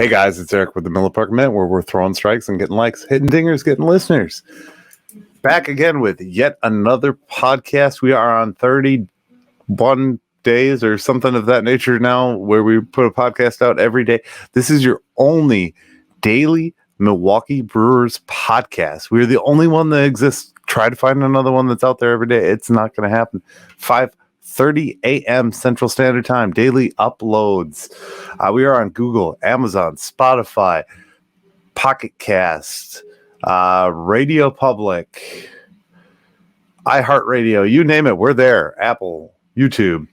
Hey guys, it's Eric with the Miller Park Minute, where we're throwing strikes and getting likes, hitting dingers, getting listeners. Back again with yet another podcast. We are on 31 days or something of that nature now, where we put a podcast out every day. This is your only daily Milwaukee Brewers podcast. We're the only one that exists. Try to find another one that's out there every day. It's not going to happen. 5:30 a.m. Central Standard Time, daily uploads. We are on Google, Amazon, Spotify, Pocket Cast, Radio Public, iHeartRadio, you name it, we're there. Apple, YouTube.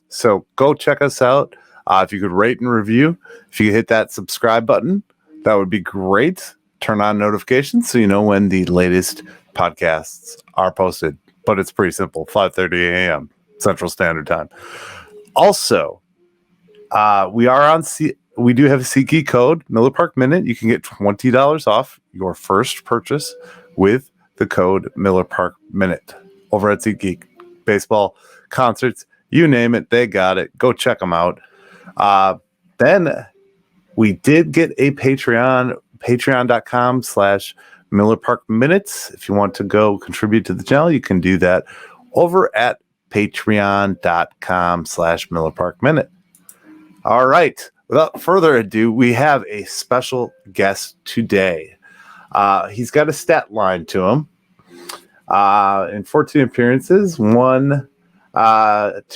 So go check us out. If you could rate and review, if you could hit that subscribe button, that would be great. Turn on notifications so you know when the latest podcasts are posted. But it's pretty simple, 5:30 a.m. Central Standard Time. Also, we do have a SeatGeek code, Miller Park Minute. You can get $20 off your first purchase with the code Miller Park Minute over at SeatGeek. Baseball, concerts, you name it, they got it. Go check them out. Then we did get a Patreon, patreon.com/Miller Park Minutes. If you want to go contribute to the channel, you can do that over at patreon.com/Miller Park Minute. All right. Without further ado, we have a special guest today. He's got a stat line to him. In 14 appearances, 2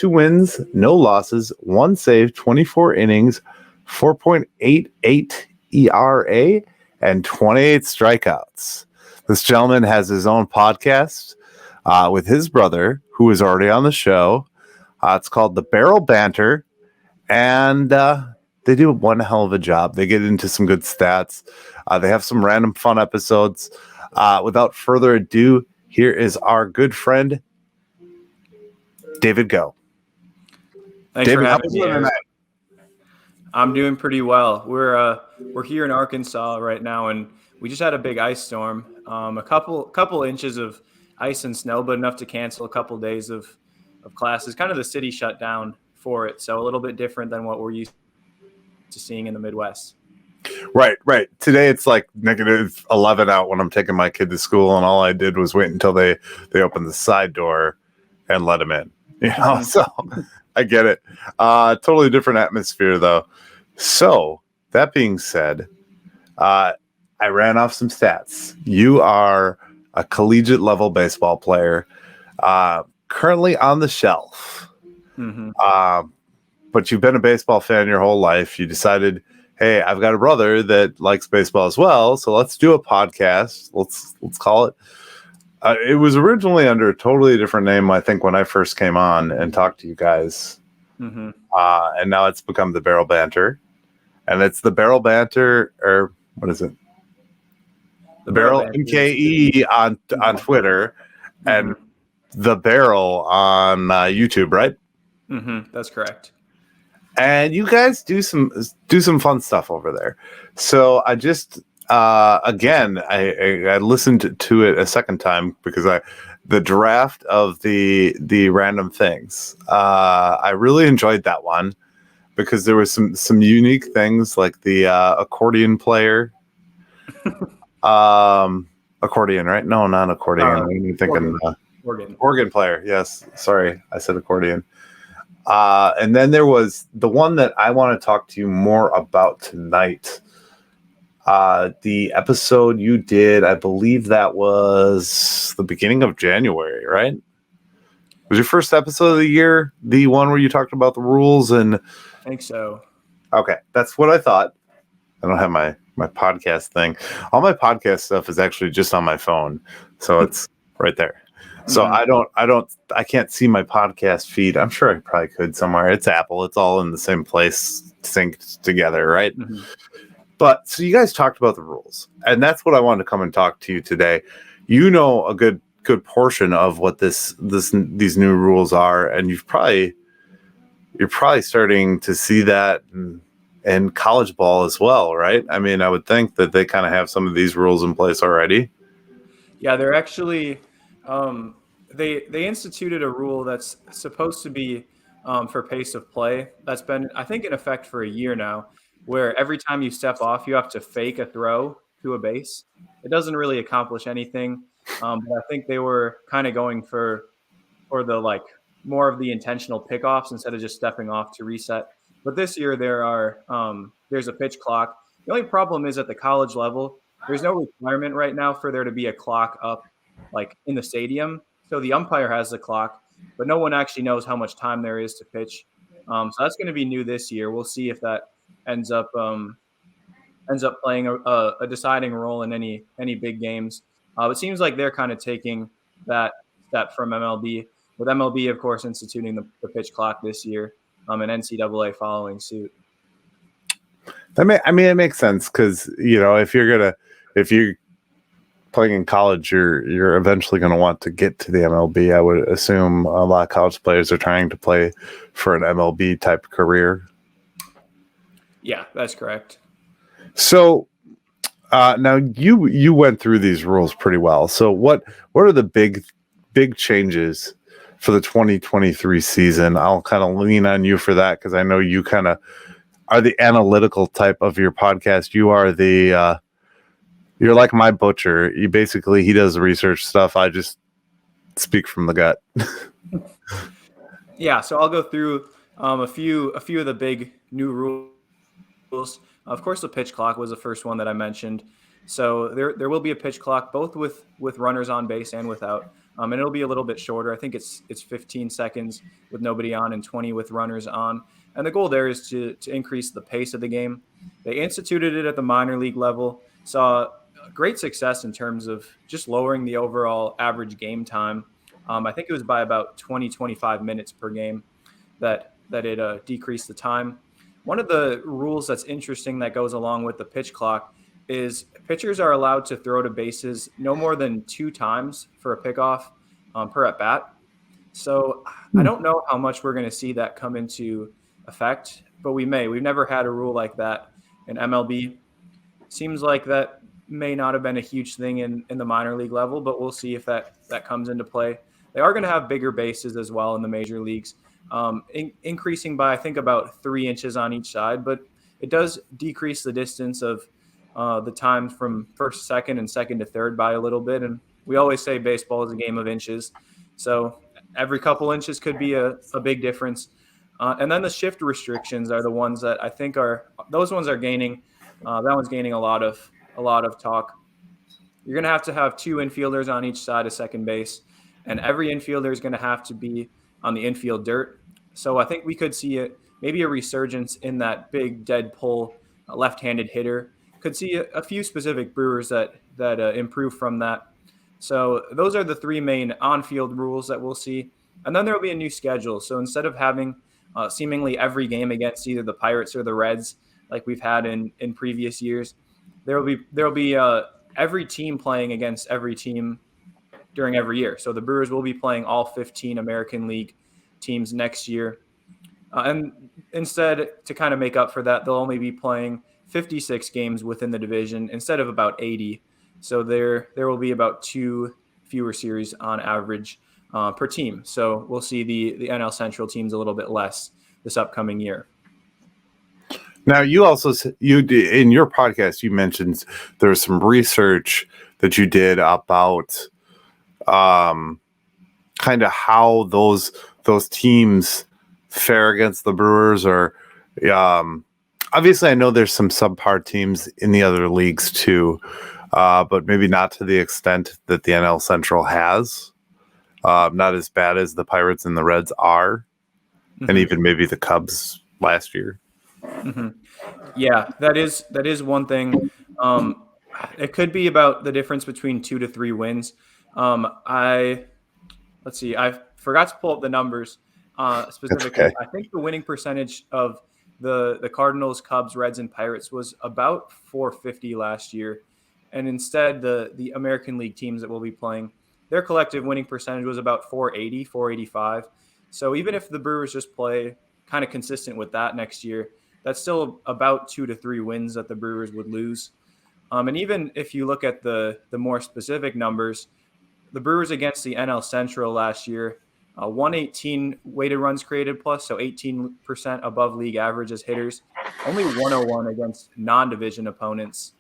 wins, no losses, 1 save, 24 innings, 4.88 ERA, and 28 strikeouts. This gentleman has his own podcast with his brother, who is already on the show. It's called The Barrel Banter, and they do one hell of a job. They get into some good stats. They have some random fun episodes. Without further ado, here is our good friend, David Go. Thanks David, for having me. tonight? I'm doing pretty well. We're here in Arkansas right now, and we just had a big ice storm. A couple inches of ice and snow, but enough to cancel a couple days of classes. Kind of the city shut down for it, so a little bit different than what we're used to seeing in the Midwest. Right. Today it's like -11 out when I'm taking my kid to school, and all I did was wait until they opened the side door and let him in. So I get it. Totally different atmosphere though. So that being said, I ran off some stats. You are a collegiate level baseball player, currently on the shelf. Mm-hmm. But you've been a baseball fan your whole life. You decided, hey, I've got a brother that likes baseball as well, so let's do a podcast. Let's call it. It was originally under a totally different name, I think, when I first came on and talked to you guys. Mm-hmm. And now it's become the Barrel Banter. And it's the Barrel Banter, or what is it? The Barrel MKE on Twitter, and the Barrel on YouTube, right? Mm-hmm. That's correct. And you guys do some fun stuff over there. So I just again I listened to it a second time because the draft of the random things. I really enjoyed that one because there was some unique things like the accordion player. Accordion, right? No, not accordion. I'm thinking organ player. Yes, sorry, I said accordion. And then there was the one that I want to talk to you more about tonight. The episode you did, I believe that was the beginning of January, right? Was your first episode of the year the one where you talked about the rules? And I think so. Okay, that's what I thought. I don't have my podcast thing. All my podcast stuff is actually just on my phone, so it's right there. So I can't see my podcast feed. I'm sure I probably could somewhere. It's Apple. It's all in the same place, synced together, right? Mm-hmm. But so you guys talked about the rules, and that's what I wanted to come and talk to you today. You know a good portion of what these new rules are, and you're probably starting to see that in college ball as well, right? I mean, I would think that they kind of have some of these rules in place already. Yeah, they're actually they instituted a rule that's supposed to be for pace of play. That's been, I think, in effect for a year now. where every time you step off, you have to fake a throw to a base. It doesn't really accomplish anything. But I think they were kind of going for the like more of the intentional pickoffs instead of just stepping off to reset. But this year there's a pitch clock. The only problem is at the college level, there's no requirement right now for there to be a clock up like in the stadium. So the umpire has the clock, but no one actually knows how much time there is to pitch. So that's going to be new this year. We'll see if that ends up playing a deciding role in any big games. It seems like they're kind of taking that step from MLB, with MLB, of course, instituting the pitch clock this year, and NCAA following suit. It makes sense because if you're playing in college, you're eventually going to want to get to the MLB. I would assume a lot of college players are trying to play for an MLB type career. Yeah, that's correct. So now you went through these rules pretty well. So what are the big changes for the 2023 season? I'll kind of lean on you for that because I know you kind of are the analytical type of your podcast. You are you're like my butcher. He does the research stuff. I just speak from the gut. Yeah, so I'll go through a few of the big new rules. Of course, the pitch clock was the first one that I mentioned. So there will be a pitch clock, both with runners on base and without. And it'll be a little bit shorter. I think it's 15 seconds with nobody on and 20 with runners on. And the goal there is to increase the pace of the game. They instituted it at the minor league level, saw great success in terms of just lowering the overall average game time. I think it was by about 25 minutes per game that it decreased the time. One of the rules that's interesting that goes along with the pitch clock is pitchers are allowed to throw to bases no more than 2 times for a pickoff per at bat. So I don't know how much we're going to see that come into effect, but we may. We've never had a rule like that in MLB. Seems like that may not have been a huge thing in the minor league level, but we'll see if that comes into play. They are going to have bigger bases as well in the major leagues, increasing by, I think, about 3 inches on each side, but it does decrease the distance of the time from first, second, and second to third by a little bit. And we always say baseball is a game of inches. So every couple inches could be a big difference. And then the shift restrictions are the ones that I think those ones are gaining. That one's gaining a lot of talk. You're going to have 2 infielders on each side of second base, and every infielder is going to have to be on the infield dirt. So I think we could see maybe a resurgence in that big dead pull left-handed hitter. Could see a few specific Brewers that improve from that. So those are the 3 main on-field rules that we'll see. And then there will be a new schedule. So instead of having seemingly every game against either the Pirates or the Reds like we've had in previous years, there will be every team playing against every team during every year. So the Brewers will be playing all 15 American League teams next year. And instead, to kind of make up for that, they'll only be playing 56 games within the division instead of about 80. So there will be about 2 fewer series on average per team. So we'll see the NL Central teams a little bit less this upcoming year. Now, in your podcast, you mentioned there was some research that you did about kind of how those teams fare against the Brewers, or obviously I know there's some subpar teams in the other leagues too, but maybe not to the extent that the NL Central has. Not as bad as the Pirates and the Reds are, and even maybe the Cubs last year. Mm-hmm. Yeah, that is one thing. It could be about the difference between 2 to 3 wins. Let's see. I forgot to pull up the numbers specifically. Okay. I think the winning percentage of the Cardinals, Cubs, Reds, and Pirates was about 450 last year, and instead the American League teams that will be playing, their collective winning percentage was about 480, 485. So even if the Brewers just play kind of consistent with that next year, that's still about 2 to 3 wins that the Brewers would lose. And even if you look at the more specific numbers, the Brewers against the NL Central last year, 118 weighted runs created plus, so 18% above league average as hitters, only 101 against non-division opponents.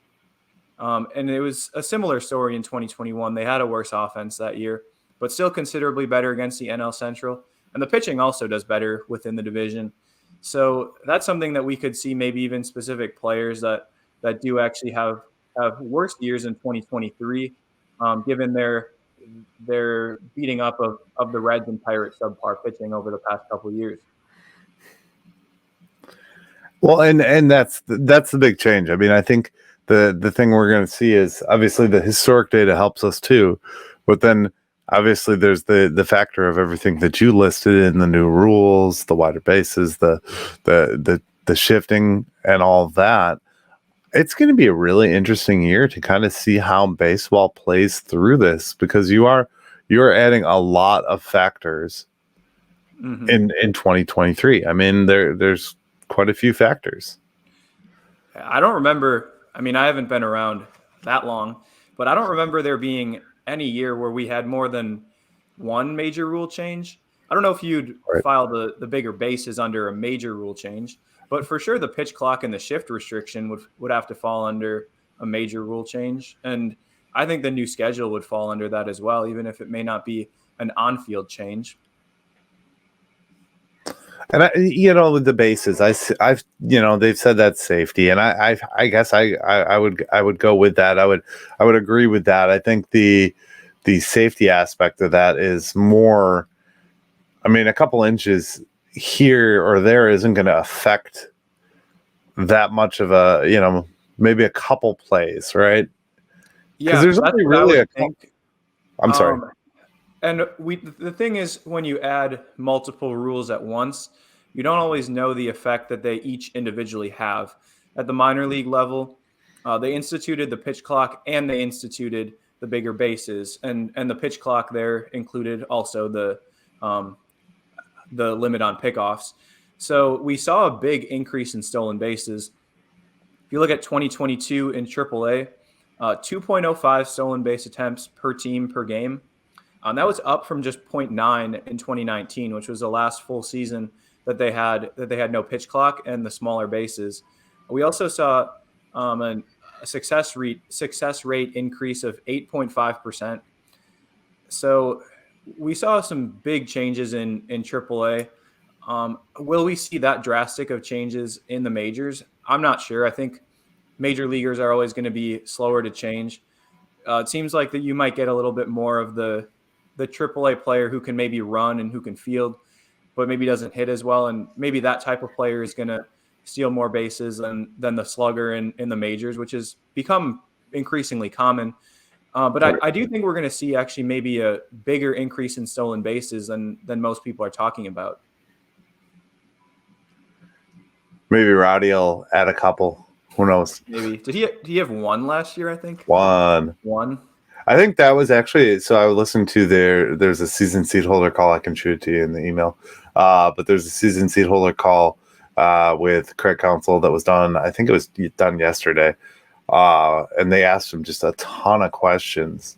And it was a similar story in 2021. They had a worse offense that year, but still considerably better against the NL Central. And the pitching also does better within the division. So that's something that we could see, maybe even specific players that do actually have worse years in 2023, given their beating up of the Reds and Pirates subpar pitching over the past couple of years. Well, and that's the big change. I mean, I think the thing we're going to see is obviously the historic data helps us too, but then obviously there's the factor of everything that you listed in the new rules, the wider bases, the shifting and all of that. It's going to be a really interesting year to kind of see how baseball plays through this, because you're adding a lot of factors in 2023. I mean, there's quite a few factors. I don't remember. I mean, I haven't been around that long, but I don't remember there being any year where we had more than one major rule change. I don't know if you'd file the bigger bases under a major rule change, but for sure the pitch clock and the shift restriction would have to fall under a major rule change. And I think the new schedule would fall under that as well, even if it may not be an on-field change. And with the bases, I've they've said that's safety, and I guess I would go with that. I would agree with that. I think the safety aspect of that is more. I mean, a couple inches here or there isn't going to affect that much of a maybe a couple plays, right? Yeah, there's only really I'm sorry. And the thing is, when you add multiple rules at once, you don't always know the effect that they each individually have. At the minor league level, they instituted the pitch clock and they instituted the bigger bases, and the pitch clock there included also the limit on pickoffs. So we saw a big increase in stolen bases. If you look at 2022 in AAA, 2.05 stolen base attempts per team per game. That was up from just 0.9 in 2019, which was the last full season that they had no pitch clock and the smaller bases. We also saw a success rate increase of 8.5%. So we saw some big changes in AAA. Will we see that drastic of changes in the majors? I'm not sure. I think major leaguers are always going to be slower to change. It seems like that you might get a little bit more of the AAA player who can maybe run and who can field, but maybe doesn't hit as well. And maybe that type of player is going to steal more bases than the slugger in the majors, which has become increasingly common. But I do think we're going to see actually maybe a bigger increase in stolen bases than most people are talking about. Maybe Rowdy will add a couple. Who knows? Maybe. Did he have one last year, I think? One. I think that was actually, so I listened to there's a season seat holder call. I can shoot it to you in the email. But there's a season seat holder call with Craig Counsell that was done. I think it was done yesterday. And they asked him just a ton of questions.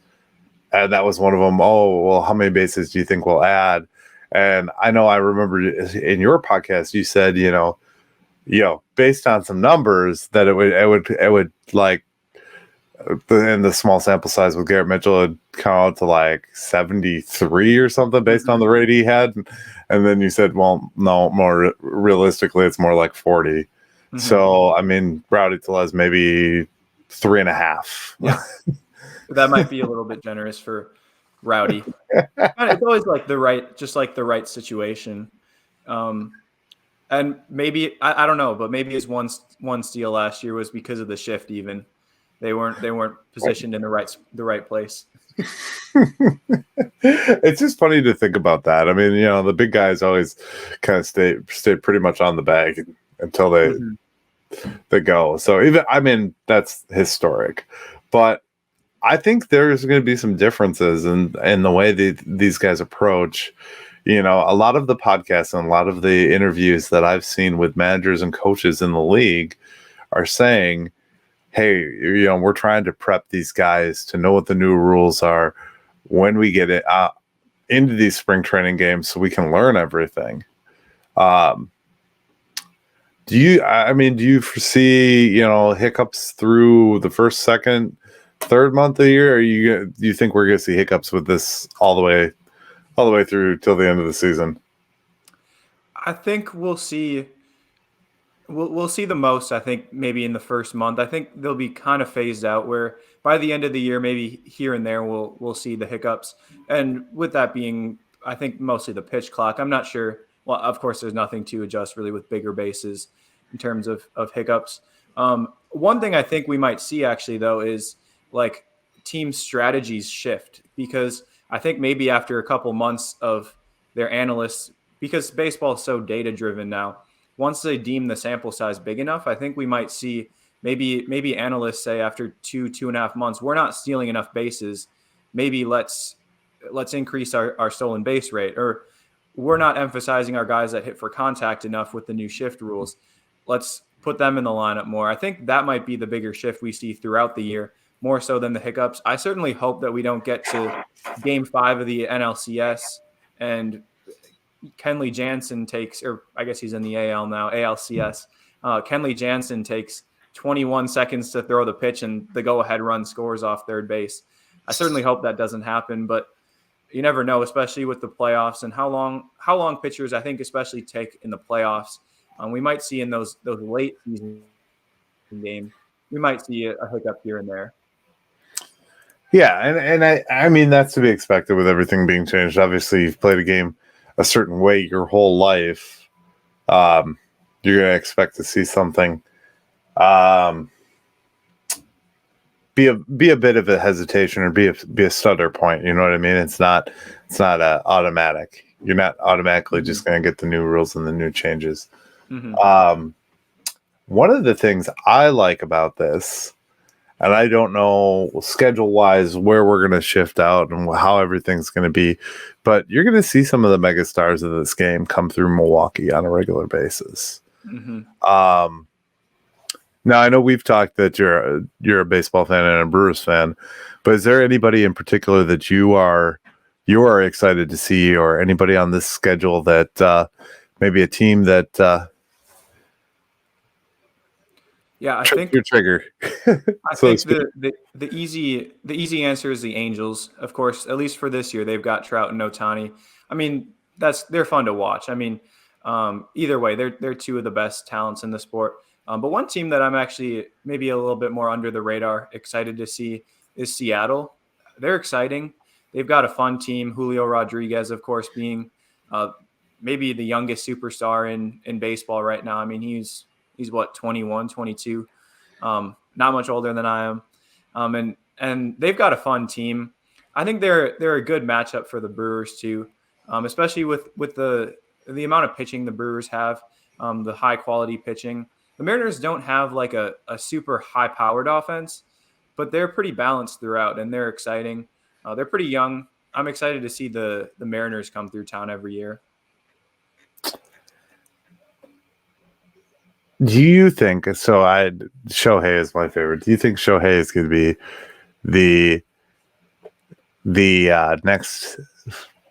And that was one of them. Oh, well, how many bases do you think we'll add? And I remember in your podcast, you said, based on some numbers that it would like, in the small sample size with Garrett Mitchell, it would come out to like 73 or something based on the rate he had. And then you said, well, no, more realistically, it's more like 40. Mm-hmm. So, I mean, Rowdy Tellez maybe 3.5. Yeah. That might be a little bit generous for Rowdy. It's always like the right situation. And maybe, I don't know, but maybe his one steal last year was because of the shift even. They weren't positioned in the right place. It's just funny to think about that. I mean, the big guys always kind of stay pretty much on the bag until they go. So that's historic. But I think there's going to be some differences in the way these guys approach. A lot of the podcasts and a lot of the interviews that I've seen with managers and coaches in the league are saying, hey, we're trying to prep these guys to know what the new rules are when we get it into these spring training games so we can learn everything. Do you foresee, hiccups through the first, second, third month of the year? Or do you think we're going to see hiccups with this all the way through till the end of the season? I think we'll see. We'll see the most. I think maybe in the first month. I think they'll be kind of phased out. Where by the end of the year, maybe here and there, we'll see the hiccups. And with that being, I think mostly the pitch clock. I'm not sure. Well, of course, there's nothing to adjust really with bigger bases in terms of hiccups. One thing I think we might see actually though is like team strategies shift, because I think maybe after a couple months of their analysts, because baseball is so data driven now, once they deem the sample size big enough, I think we might see maybe analysts say after 2.5 months, we're not stealing enough bases. Maybe let's increase our stolen base rate, or we're not emphasizing our guys that hit for contact enough with the new shift rules. Let's put them in the lineup more. I think that might be the bigger shift we see throughout the year, more so than the hiccups. I certainly hope that we don't get to game 5 of the NLCS and Kenley Jansen takes, or I guess he's in the AL now, ALCS. Kenley Jansen takes 21 seconds to throw the pitch and the go-ahead run scores off third base. I certainly hope that doesn't happen, but you never know, especially with the playoffs and how long pitchers, I think, especially take in the playoffs. We might see in those late season games, we might see a hiccup here and there. Yeah, and I mean that's to be expected with everything being changed. Obviously, you've played a game a certain way your whole life. You're going to expect to see something be a bit of a hesitation or be a stutter point. You know what I mean? It's not automatic. You're not automatically just going to get the new rules and the new changes. Mm-hmm. One of the things I like about this, and I don't know schedule wise where we're going to shift out and how everything's going to be, but you're going to see some of the mega stars of this game come through Milwaukee on a regular basis. Mm-hmm. Now I know we've talked that you're a baseball fan and a Brewers fan, but is there anybody in particular that you are excited to see, or anybody on this schedule that maybe a team that I think your trigger. I think the easy answer is the Angels. Of course, at least for this year, they've got Trout and Ohtani. I mean, they're fun to watch. I mean, either way, they're two of the best talents in the sport. But one team that I'm actually maybe a little bit more under the radar excited to see is Seattle. They're exciting. They've got a fun team. Julio Rodriguez, of course, being maybe the youngest superstar in baseball right now. I mean, he's what, 21, 22, not much older than I am. And they've got a fun team. I think they're a good matchup for the Brewers too, especially with the amount of pitching the Brewers have, the high quality pitching. The Mariners don't have like a super high powered offense, but they're pretty balanced throughout, and they're exciting. They're pretty young. I'm excited to see the Mariners come through town every year. Do you think so? Shohei is my favorite. Do you think Shohei is going to be the next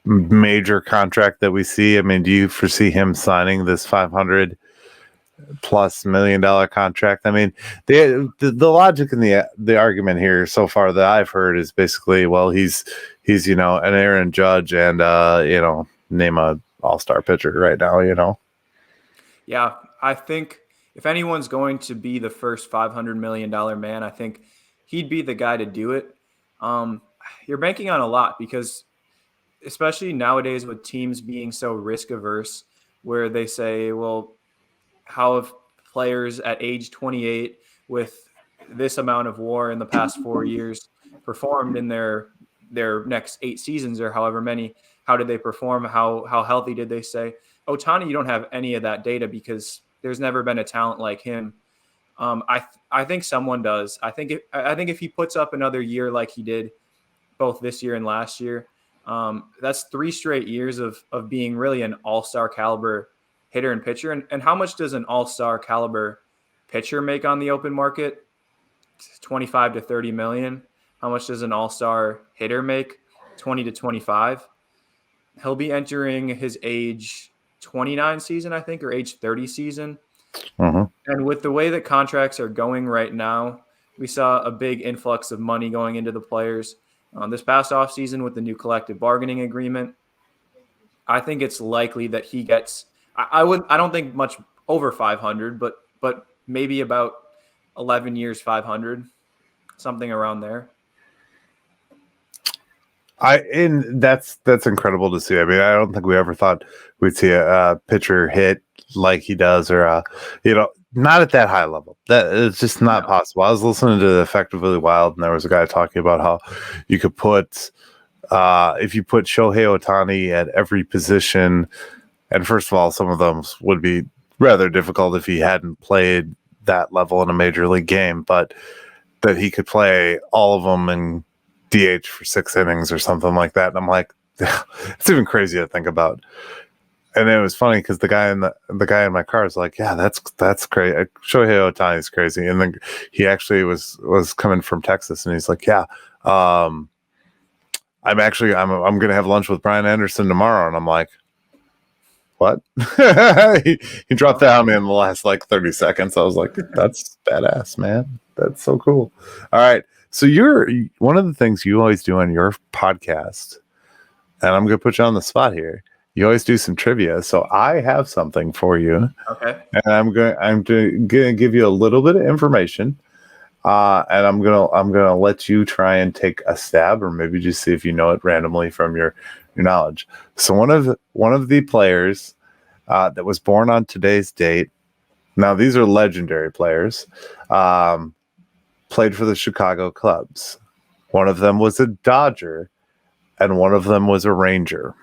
major contract that we see? I mean, do you foresee him signing this $500+ million contract? I mean, the logic and the argument here so far that I've heard is basically, well, he's an Aaron Judge and name a all-star pitcher right now. Yeah, I think if anyone's going to be the first $500 million man, I think he'd be the guy to do it. You're banking on a lot because, especially nowadays with teams being so risk averse, where they say, well, how have players at age 28 with this amount of WAR in the past 4 years performed in their next 8 seasons or however many? How did they perform? How healthy did they stay? Ohtani, you don't have any of that data because there's never been a talent like him. I think someone does. I think if he puts up another year like he did both this year and last year, that's 3 straight years of being really an all-star caliber hitter and pitcher. And how much does an all-star caliber pitcher make on the open market? 25 to 30 million. How much does an all-star hitter make? 20 to 25. He'll be entering his age 29 season, I think, or age 30 season. Mhm. And with the way that contracts are going right now, we saw a big influx of money going into the players. This past offseason with the new collective bargaining agreement, I think it's likely that he gets. I don't think much over 500, but maybe about 11 years 500, something around there. And that's incredible to see. I mean, I don't think we ever thought we'd see a pitcher hit like he does, or not at that high level. That it's just not No. possible. I was listening to Effectively Wild, and there was a guy talking about how you could put if you put Shohei Ohtani at every position, and first of all, some of them would be rather difficult if he hadn't played that level in a major league game, but that he could play all of them and DH for 6 innings or something like that. And I'm like, it's even crazy to think about. And it was funny because the guy in my car is like, yeah, that's crazy. Shohei Ohtani is crazy. And then he actually was coming from Texas, and he's like, yeah, I'm gonna have lunch with Brian Anderson tomorrow. And I'm like, what? he dropped that on me in the last like 30 seconds. I was like, that's badass, man. That's so cool. All right. So you're one of the things you always do on your podcast, and I'm gonna put you on the spot here. You always do some trivia. So I have something for you. Okay. And I'm gonna give you a little bit of information. And I'm gonna let you try and take a stab, or maybe just see if you know it randomly from your knowledge. So one of the players that was born on today's date. Now these are legendary players. Played for the Chicago Cubs. One of them was a Dodger, and one of them was a Ranger.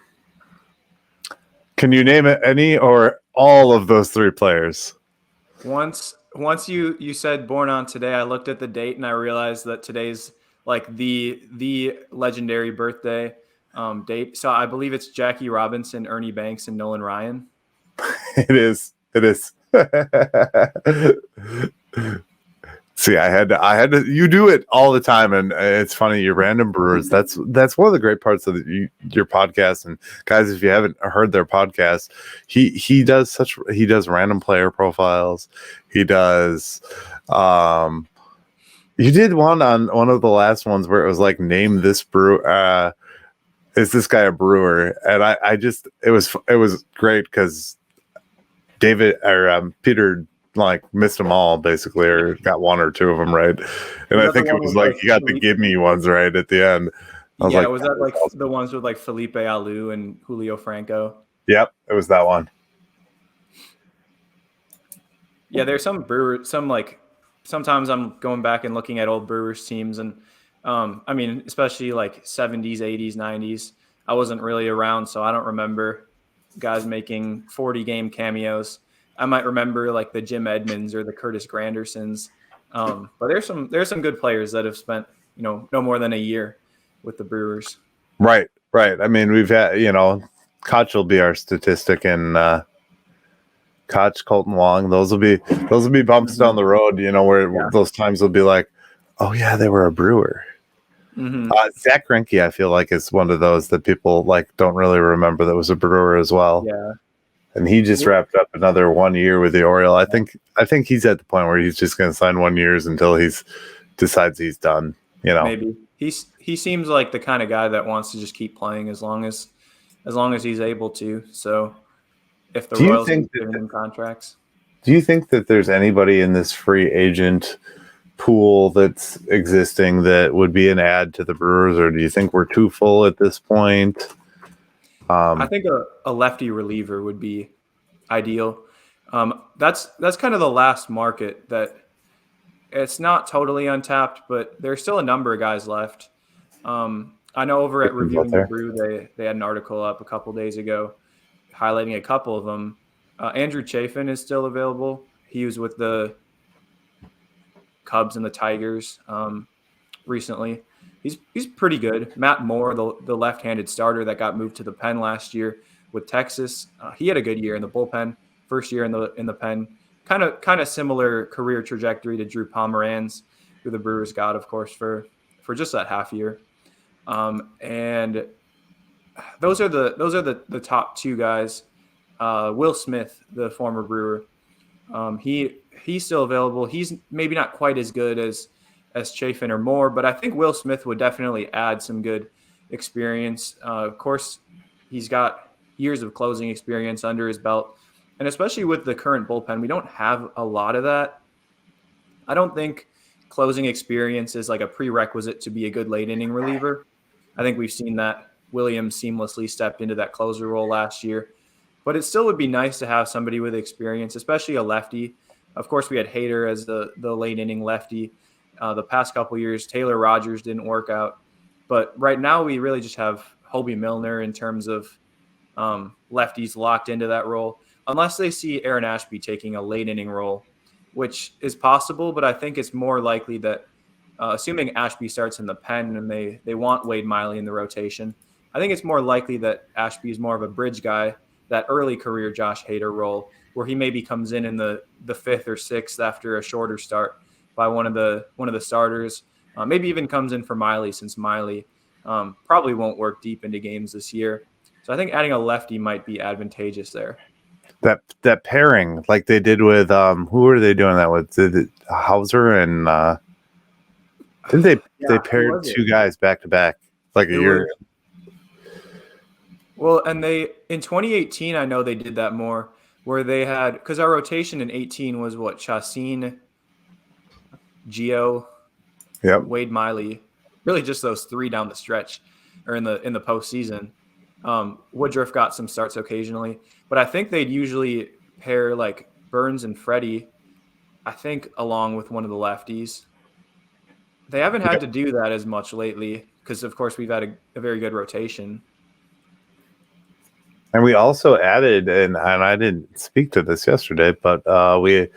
Can you name it any or all of those 3 players? Once you said born on today, I looked at the date and I realized that today's like the legendary birthday date. So I believe it's Jackie Robinson, Ernie Banks, and Nolan Ryan. It is. See, I had to. You do it all the time, and it's funny. Your random Brewers. That's one of the great parts of your podcast. And guys, if you haven't heard their podcast, he does random player profiles. He does. You did one on one of the last ones where it was like, name this brew. Is this guy a brewer? And I just it was great because David or Peter like missed them all basically, or got 1 or 2 of them right. And I think it was like he got the give me ones right at the end. Was that like awesome. The ones with like Felipe Alou and Julio Franco? Yep, it was that one. Yeah, there's some Brewers, sometimes I'm going back and looking at old Brewers teams, and I mean, especially like 70s, 80s, 90s. I wasn't really around, so I don't remember guys making 40-game cameos. I might remember like the Jim Edmonds or the Curtis Grandersons, but there's some good players that have spent no more than a year with the Brewers. Right. I mean, we've had Koch will be our statistic, and Koch, Colton Wong. Those will be bumps down the road. Where those times will be like, oh yeah, they were a Brewer. Mm-hmm. Zach Greinke, I feel like, is one of those that people like don't really remember that was a Brewer as well. Yeah. And he just wrapped up another 1 year with the Orioles. I think he's at the point where he's just going to sign 1 year until he's decides he's done. Maybe he seems like the kind of guy that wants to just keep playing as long as he's able to. So if the Royals keep giving him contracts, do you think that there's anybody in this free agent pool that's existing that would be an add to the Brewers, or do you think we're too full at this point? I think a lefty reliever would be ideal. That's kind of the last market that it's not totally untapped, but there's still a number of guys left. I know over at Reviewing the Brew, they had an article up a couple days ago highlighting a couple of them. Andrew Chafin is still available. He was with the Cubs and the Tigers recently. He's pretty good. Matt Moore, the left-handed starter that got moved to the pen last year with Texas, he had a good year in the bullpen. First year in the pen, kind of similar career trajectory to Drew Pomeranz, who the Brewers got, of course, for just that half year. And those are the top 2 guys. Will Smith, the former Brewer, He's still available. He's maybe not quite as good as Chafin or Moore, but I think Will Smith would definitely add some good experience. Of course, he's got years of closing experience under his belt, and especially with the current bullpen, we don't have a lot of that. I don't think closing experience is like a prerequisite to be a good late inning reliever. I think we've seen that Williams seamlessly stepped into that closer role last year. But it still would be nice to have somebody with experience, especially a lefty. Of course, we had Hader as the late inning lefty. The past couple years, Taylor Rogers didn't work out. But right now, we really just have Hobie Milner in terms of lefties locked into that role, unless they see Aaron Ashby taking a late inning role, which is possible. But I think it's more likely that, assuming Ashby starts in the pen and they want Wade Miley in the rotation, I think it's more likely that Ashby is more of a bridge guy, that early career Josh Hader role, where he maybe comes in the fifth or sixth after a shorter start by one of the starters. Maybe even comes in for Miley, since Miley probably won't work deep into games this year. So I think adding a lefty might be advantageous there. That pairing, like they did with who were they doing that with? Did Hauser and did they paired two guys back to back like a year ago? Well, and in 2018, I know they did that more, where they had, because our rotation in 18 was what, Chacin, Gio, Wade Miley, really just those three down the stretch, or in the postseason. Woodruff got some starts occasionally, but I think they'd usually pair like Burns and Freddie, I think, along with one of the lefties. They haven't had to do that as much lately because, of course, we've had a very good rotation. And we also added, and I didn't speak to this yesterday, but we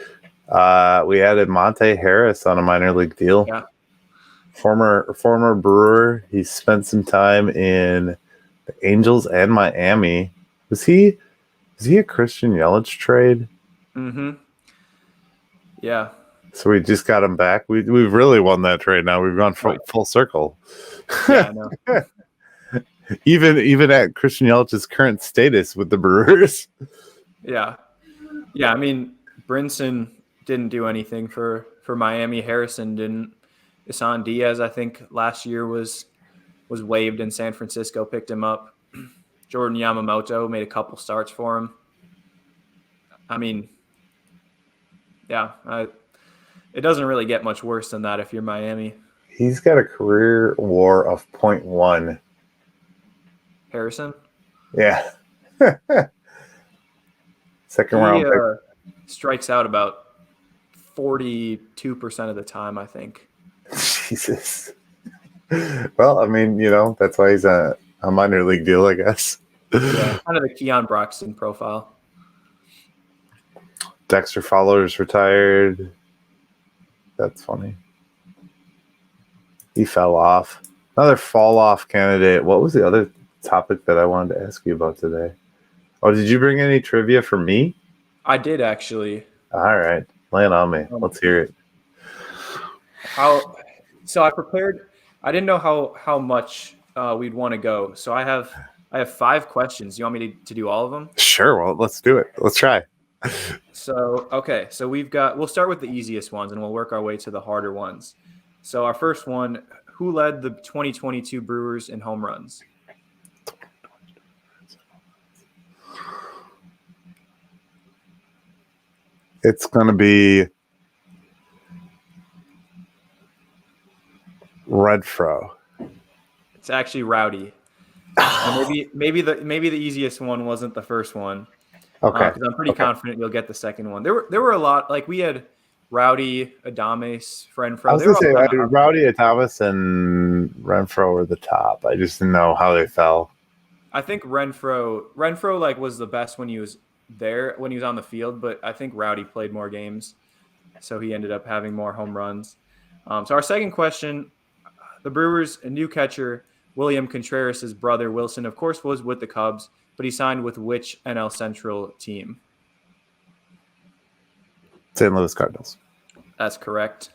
added Monte Harris on a minor league deal. Yeah. Former Brewer. He spent some time in the Angels and Miami. Was he a Christian Yelich trade? Mm-hmm. Yeah. So we just got him back. We've really won that trade now. We've gone full circle. Yeah, I know. even at Christian Yelich's current status with the Brewers. Yeah. I mean, Brinson didn't do anything for Miami. Harrison didn't. Isan Diaz, I think, last year was waived in San Francisco, picked him up. Jordan Yamamoto made a couple starts for him. I mean, yeah, it doesn't really get much worse than that if you're Miami. He's got a career WAR of 0.1. Harrison? Yeah. Second round pick. Strikes out about 42% of the time, I think. Jesus. Well, I mean, that's why he's a minor league deal, I guess. Yeah, kind of the Keon Broxton profile. Dexter Fowler's retired. That's funny. He fell off. Another fall off candidate. What was the other topic that I wanted to ask you about today? Oh, did you bring any trivia for me? I did, actually. All right. Lay it on me. Let's hear it. So I prepared. I didn't know how much we'd want to go. So I have 5 questions. You want me to do all of them? Sure. Well, let's do it. Let's try. So, okay. So we'll start with the easiest ones and we'll work our way to the harder ones. So our first one, who led the 2022 Brewers in home runs? It's going to be Renfroe. It's actually Rowdy. Maybe the easiest one wasn't the first one. Okay. Because I'm pretty confident you'll get the second one. There were a lot, like we had Rowdy, Adames, Renfroe. I was going to say Rowdy, Adames, and Renfroe were the top. I just didn't know how they fell. I think Renfroe like was the best when he was there, when he was on the field, but I think Rowdy played more games, so he ended up having more home runs. So our second question, the Brewers' new catcher, William Contreras' brother Wilson, of course, was with the Cubs, but he signed with which NL Central team? St. Louis Cardinals. That's correct.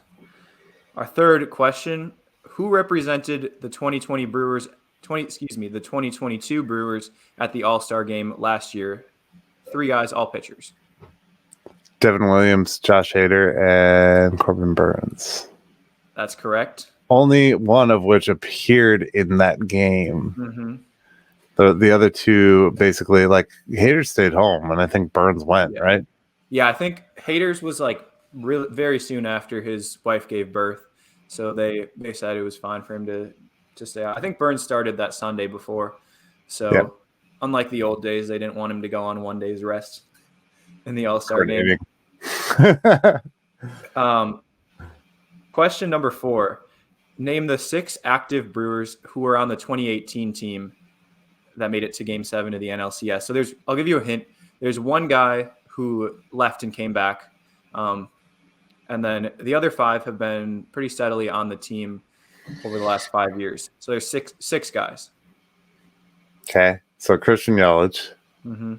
Our third question, who represented the 2022 Brewers at the All-Star game last year? 3 guys, all pitchers. Devin Williams, Josh Hader, and Corbin Burns. That's correct. Only one of which appeared in that game. Mm-hmm. The other two, basically, like, Hader stayed home, and I think Burns went, right? Yeah, I think Hader's was like very soon after his wife gave birth. So they said it was fine for him to stay out. I think Burns started that Sunday before. So unlike the old days, they didn't want him to go on one day's rest in the All-Star game. Question number 4. Name the 6 active Brewers who were on the 2018 team that made it to Game 7 of the NLCS. So I'll give you a hint. There's one guy who left and came back. And then the other 5 have been pretty steadily on the team over the last 5 years. So there's six guys. Okay. So Christian Yelich. Mm-hmm.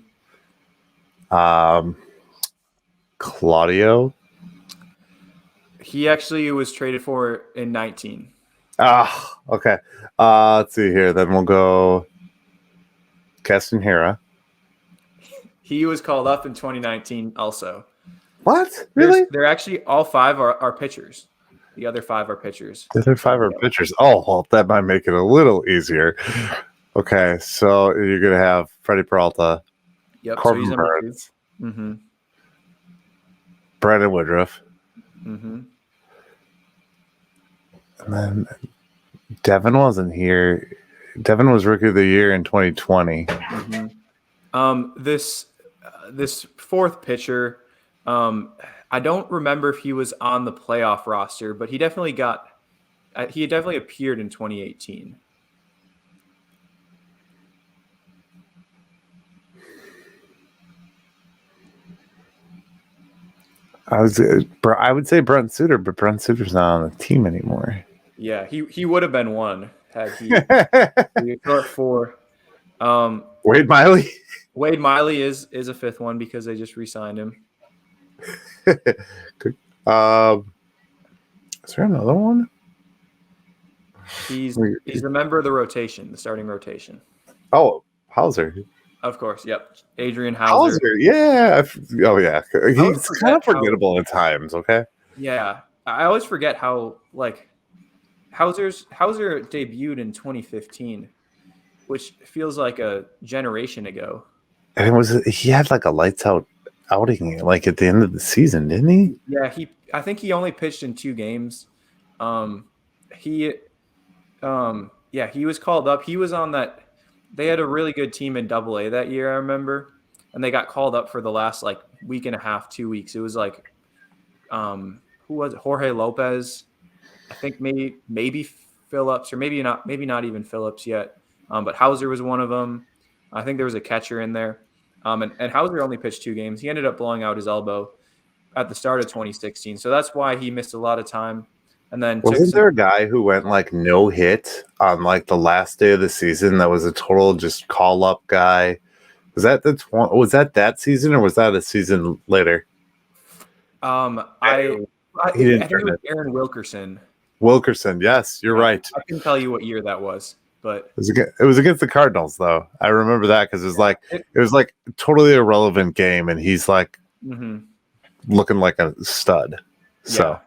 Claudio. He actually was traded for in 19. Okay. Let's see here. Then we'll go Castanera. He was called up in 2019 also. What? Really? They're actually all 5 are pitchers. The other 5 are pitchers. The other 5 are pitchers. Oh, well, that might make it a little easier. Okay, so you're going to have Freddie Peralta, Corbin so Burns, mm-hmm. Brandon Woodruff, mm-hmm. and then Devin wasn't here. Devin was Rookie of the Year in 2020. Mm-hmm. This 4th pitcher, I don't remember if he was on the playoff roster, but he definitely appeared in 2018. I would say Brent Suter, but Brent Suter's not on the team anymore. Yeah, he would have been one had he short 4. Wade Miley. Wade Miley is a 5th one because they just re-signed him. Is there another one? He's a member of the rotation, the starting rotation. Oh, Hauser. Of course, yep. Adrian Hauser. Yeah. Oh, yeah. He's kind of forgettable at times, okay? Yeah. I always forget how, like, Hauser debuted in 2015, which feels like a generation ago. And he had, like, a lights-out outing, like, at the end of the season, didn't he? Yeah, I think he only pitched in 2 games. He was called up. He was on that. They had a really good team in AA that year, I remember, and they got called up for the last like week and a half, 2 weeks. It was like, who was it? Jorge Lopez, I think maybe Phillips, or maybe not even Phillips yet. But Hauser was one of them. I think there was a catcher in there. And Hauser only pitched 2 games. He ended up blowing out his elbow at the start of 2016, so that's why he missed a lot of time. And then wasn't there a guy who went like no hit on like the last day of the season that was a total just call up guy? Was that that season or was that a season later? I think it was Aaron Wilkerson. Wilkerson, yes, you're right. I can tell you what year that was, but it was against the Cardinals though. I remember that because it was like a totally irrelevant game, and he's like looking like a stud. So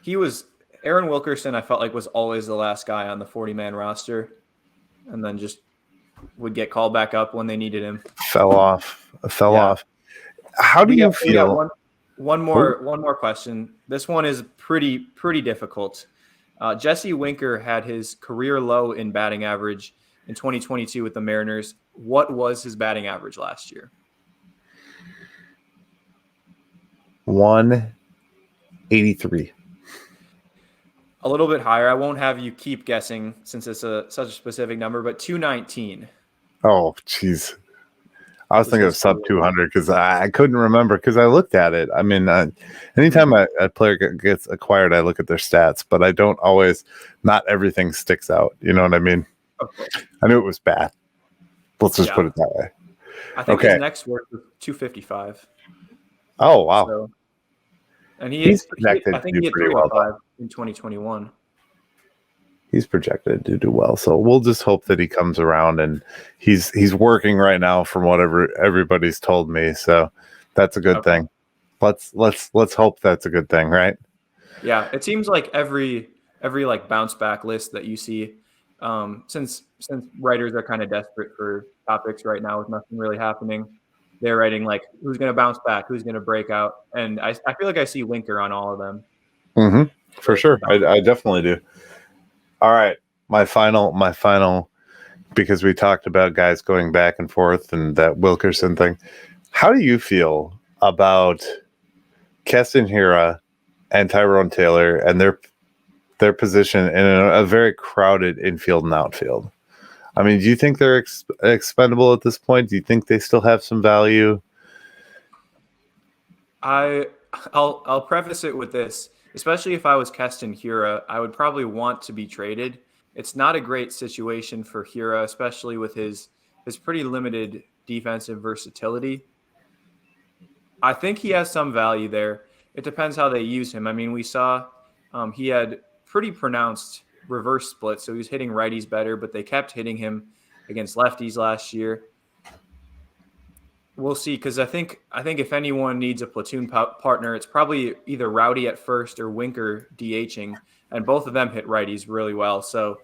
he was. Aaron Wilkerson, I felt like, was always the last guy on the 40-man roster, and then just would get called back up when they needed him. Fell off. How do you feel? One more question. This one is pretty difficult. Jesse Winker had his career low in batting average in 2022 with the Mariners. What was his batting average last year? 183. A little bit higher. I won't have you keep guessing since it's such a specific number, but 219. Oh, jeez. I was thinking of sub 200 because I couldn't remember because I looked at it. I mean, anytime a player gets acquired, I look at their stats, but I don't always, not everything sticks out. You know what I mean? Okay. I knew it was bad. Let's just put it that way. I think his next work was 255. Oh, wow. So, and he's projected I think he had 305 in 2021. He's projected to do well, so we'll just hope that he comes around, and he's working right now from whatever everybody's told me. So that's a good thing. Let's hope that's a good thing, right? Yeah, it seems like every like bounce back list that you see, since writers are kind of desperate for topics right now with nothing really happening, they're writing like who's going to bounce back, who's going to break out, and I feel like I see Winker on all of them. For sure, I definitely do. All right, my final, because we talked about guys going back and forth and that Wilkerson thing. How do you feel about Keston Hiura and Tyrone Taylor and their position in a very crowded infield and outfield? I mean, do you think they're expendable at this point? Do you think they still have some value? I'll preface it with this. Especially if I was Keston Hiura, I would probably want to be traded. It's not a great situation for Hiura, especially with his pretty limited defensive versatility. I think he has some value there. It depends how they use him. I mean, we saw he had pretty pronounced reverse split, so he was hitting righties better, but they kept hitting him against lefties last year. We'll see, because I think if anyone needs a platoon partner, it's probably either Rowdy at first or Winker DHing, and both of them hit righties really well. So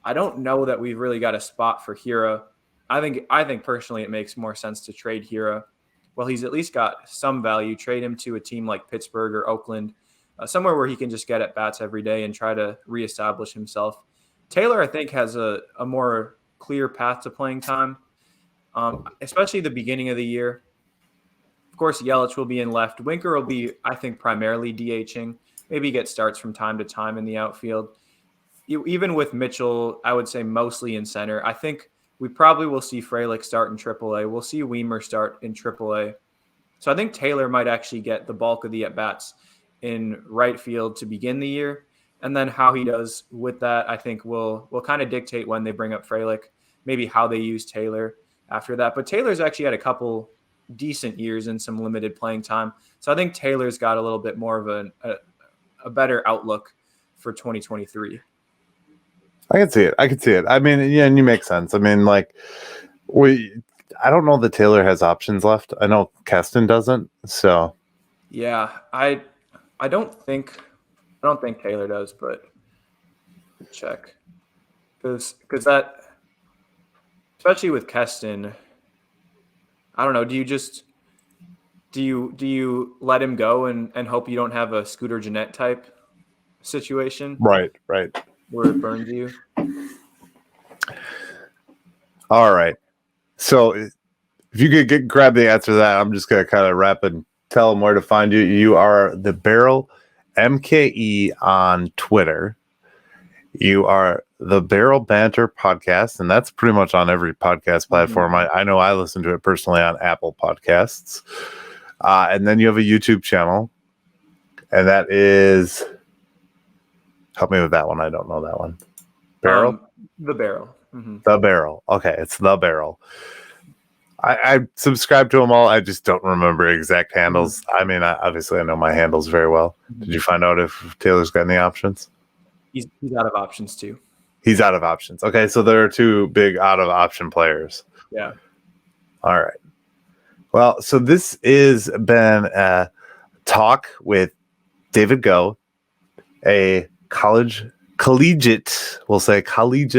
I don't know that we've really got a spot for Hiura. I think personally it makes more sense to trade Hiura. Well, he's at least got some value. Trade him to a team like Pittsburgh or Oakland, somewhere where he can just get at bats every day and try to reestablish himself. Taylor, I think, has a more clear path to playing time. Especially the beginning of the year. Of course, Yelich will be in left. Winker will be, I think, primarily DHing. Maybe get starts from time to time in the outfield. Even with Mitchell, I would say mostly in center. I think we probably will see Frelick start in AAA. We'll see Weimer start in AAA. So I think Taylor might actually get the bulk of the at-bats in right field to begin the year. And then how he does with that, I think will kind of dictate when they bring up Frelick, maybe how they use Taylor after that. But Taylor's actually had a couple decent years and some limited playing time. So I think Taylor's got a little bit more of a better outlook for 2023. I can see it. I mean, yeah, and you make sense. I mean, like, I don't know that Taylor has options left. I know Keston doesn't. So yeah, I don't think Taylor does, but check. Because that, especially with Keston, I don't know. Do you let him go and hope you don't have a Scooter Gennett type situation? Right. Where it burns you. All right. So if you could grab the answer to that, I'm just going to kind of wrap and tell them where to find you. You are the Barrel MKE on Twitter. You are the Barrel Banter podcast, and that's pretty much on every podcast platform. I know I listen to it personally on Apple Podcasts. And then you have a YouTube channel, and that is, help me with that one. I don't know that one. Barrel? The Barrel. Mm-hmm. The Barrel. Okay, it's The Barrel. I subscribe to them all. I just don't remember exact handles. I mean, obviously I know my handles very well. Did you find out if Taylor's got any options? He's out of options too. He's out of options. Okay, so there are two big out of option players. Yeah. All right. Well, so this has been a talk with David Go, a collegiate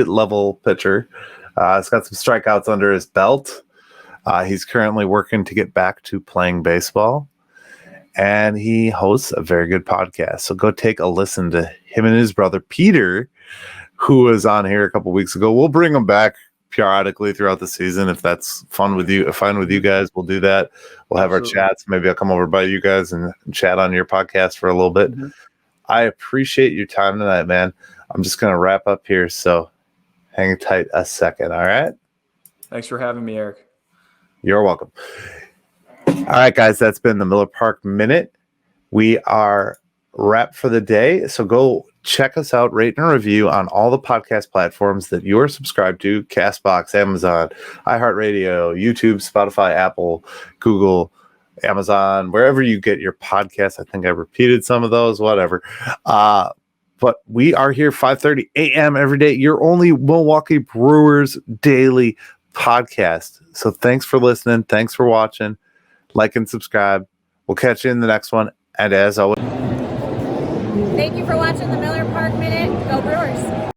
level pitcher. He's got some strikeouts under his belt. He's currently working to get back to playing baseball, and he hosts a very good podcast. So go take a listen to him and his brother Peter, who was on here a couple weeks ago. We'll bring him back periodically throughout the season if that's fine with you guys. We'll do that. We'll have Absolutely. Our chats. Maybe I'll come over by you guys and chat on your podcast for a little bit. Mm-hmm. I appreciate your time tonight, man. I'm just going to wrap up here, so hang tight a second, all right? Thanks for having me, Eric. You're welcome. All right, guys, that's been the Miller Park Minute. We are wrapped for the day, so go check us out, rate and review on all the podcast platforms that you are subscribed to: CastBox, Amazon, iHeartRadio, YouTube, Spotify, Apple, Google, Amazon, wherever you get your podcasts. I think I repeated some of those, whatever. But we are here 5:30 a.m. every day. Your only Milwaukee Brewers daily podcast. So thanks for listening. Thanks for watching. Like and subscribe. We'll catch you in the next one. And as always, Thank you for watching the Miller Park Minute. Go Brewers.